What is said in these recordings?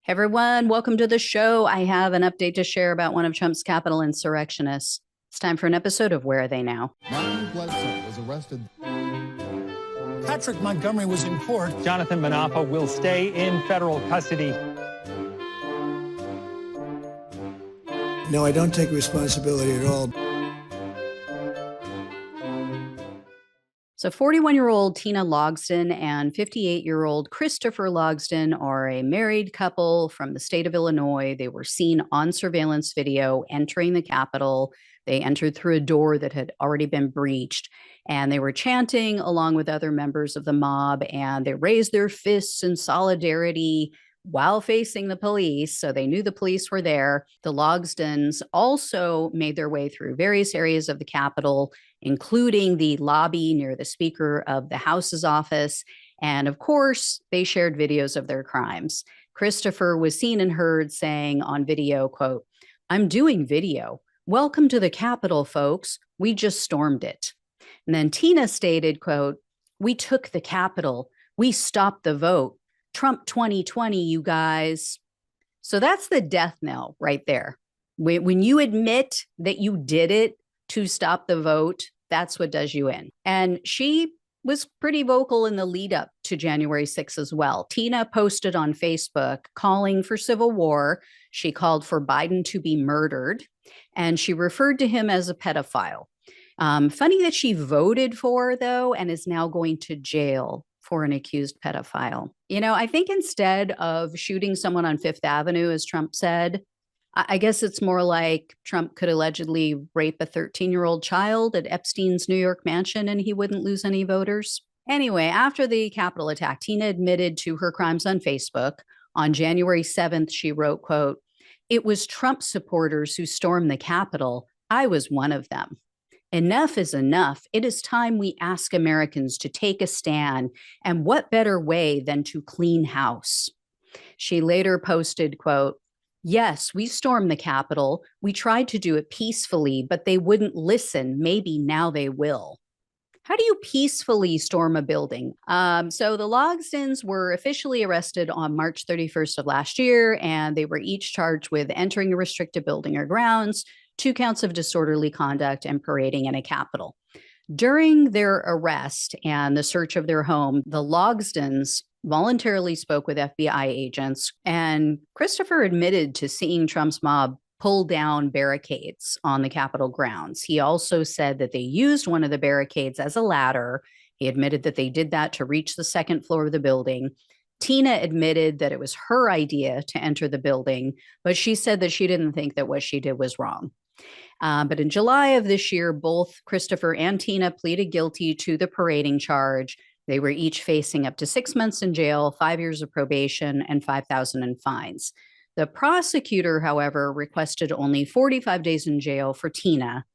Everyone, welcome to the show. I have an update to share about one of Trump's Capitol insurrectionists. It's time for an episode of Where Are They Now? Martin Bledsoe was arrested. Patrick Montgomery was in court. Jonathan Manapa will stay in federal custody. No, I don't take responsibility at all. So 41-year-old Tina Logsdon and 58-year-old Christopher Logsdon are a married couple from the state of Illinois. They were seen on surveillance video entering the Capitol. They entered through a door that had already been breached, and they were chanting along with other members of the mob, and they raised their fists in solidarity while facing the police, so they knew the police were there. The Logsdons also made their way through various areas of the Capitol, including the lobby near the Speaker of the House's office. And of course, they shared videos of their crimes. Christopher was seen and heard saying on video, quote, "I'm doing video. Welcome to the Capitol, folks. We just stormed it." And then Tina stated, quote, "We took the Capitol. We stopped the vote. Trump 2020, you guys." So that's the death knell right there. When you admit that you did it to stop the vote, that's what does you in. And she was pretty vocal in the lead up to January 6th as well. Tina posted on Facebook calling for civil war. She called for Biden to be murdered, and she referred to him as a pedophile. Funny that she voted for, though, and is now going to jail for an accused pedophile. You know, I think instead of shooting someone on Fifth Avenue, as Trump said, I guess it's more like Trump could allegedly rape a 13-year-old child at Epstein's New York mansion and he wouldn't lose any voters. Anyway, after the Capitol attack, Tina admitted to her crimes on Facebook. On January 7th, she wrote, quote, "It was Trump supporters who stormed the Capitol. I was one of them. Enough is enough. It is time we ask Americans to take a stand. And what better way than to clean house?" She later posted, quote, "Yes, we stormed the Capitol. We tried to do it peacefully, but they wouldn't listen. Maybe now they will." How do you peacefully storm a building? So the Logsdons were officially arrested on March 31st of last year, and they were each charged with entering a restricted building or grounds, 2 counts of disorderly conduct, and parading in a Capitol. During their arrest and the search of their home, the Logsdons voluntarily spoke with FBI agents, and Christopher admitted to seeing Trump's mob pull down barricades on the Capitol grounds. He also said that they used one of the barricades as a ladder. He admitted that they did that to reach the second floor of the building. Tina admitted that it was her idea to enter the building, but she said that she didn't think that what she did was wrong. But in July of this year, both Christopher and Tina pleaded guilty to the parading charge. They were each facing up to 6 months in jail, 5 years of probation, and $5,000 in fines. The prosecutor, however, requested only 45 days in jail for Tina,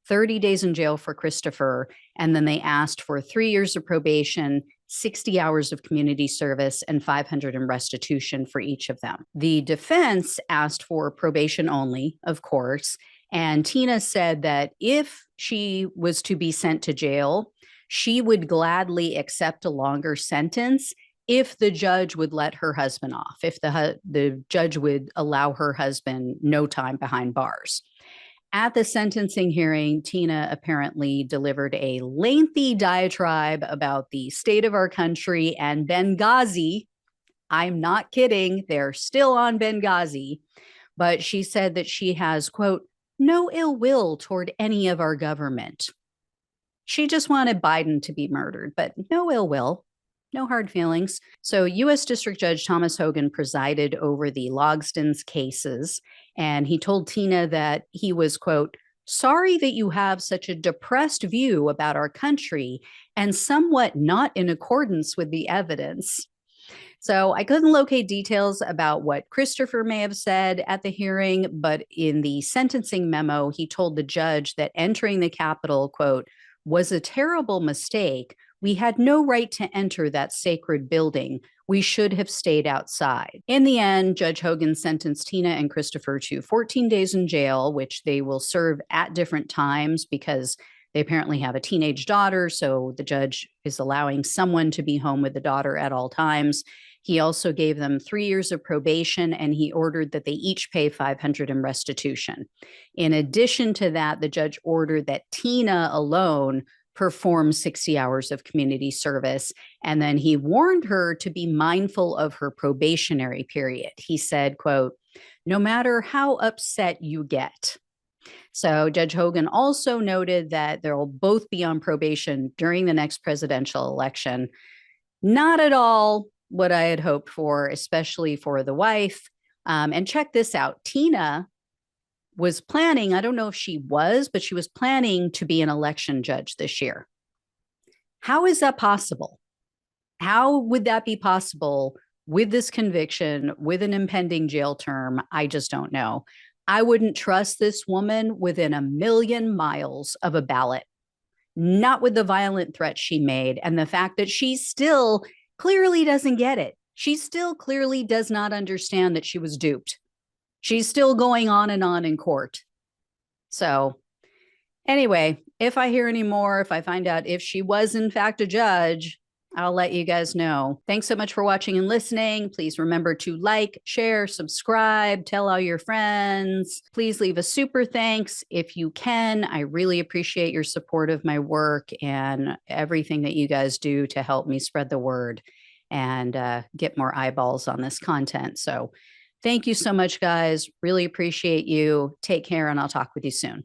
30 days in jail for Christopher, and then they asked for 3 years of probation, 60 hours of community service, and $500 in restitution for each of them. The defense asked for probation only, of course, and Tina said that if she was to be sent to jail, she would gladly accept a longer sentence if the judge would let her husband off, if the judge would allow her husband no time behind bars. At the sentencing hearing, Tina apparently delivered a lengthy diatribe about the state of our country and Benghazi. I'm not kidding. They're still on Benghazi. But she said that she has, quote, "no ill will toward any of our government." She just wanted Biden to be murdered, but no ill will. No hard feelings. So U.S. District Judge Thomas Hogan presided over the Logsdons cases, and he told Tina that he was, quote, "sorry that you have such a depressed view about our country and somewhat not in accordance with the evidence." So I couldn't locate details about what Christopher may have said at the hearing, but in the sentencing memo, he told the judge that entering the Capitol, quote, "was a terrible mistake. We had no right to enter that sacred building. We should have stayed outside." In the end, Judge Hogan sentenced Tina and Christopher to 14 days in jail, which they will serve at different times because they apparently have a teenage daughter. So the judge is allowing someone to be home with the daughter at all times. He also gave them 3 years of probation, and he ordered that they each pay $500 in restitution. In addition to that, the judge ordered that Tina alone perform 60 hours of community service. And then he warned her to be mindful of her probationary period. He said, quote, "No matter how upset you get." So Judge Hogan also noted that they'll both be on probation during the next presidential election. Not at all what I had hoped for, especially for the wife. And check this out. Tina was planning, I don't know if she was, but she was planning to be an election judge this year. How is that possible? How would that be possible with this conviction, with an impending jail term? I just don't know. I wouldn't trust this woman within a million miles of a ballot, not with the violent threat she made and the fact that she still clearly doesn't get it. She still clearly does not understand that she was duped. She's still going on in court. So anyway, if I hear any more, if I find out if she was in fact a judge, I'll let you guys know. Thanks so much for watching and listening. Please remember to like, share, subscribe, tell all your friends. Please leave a super thanks if you can. I really appreciate your support of my work and everything that you guys do to help me spread the word and get more eyeballs on this content. So thank you so much, guys. Really appreciate you. Take care, and I'll talk with you soon.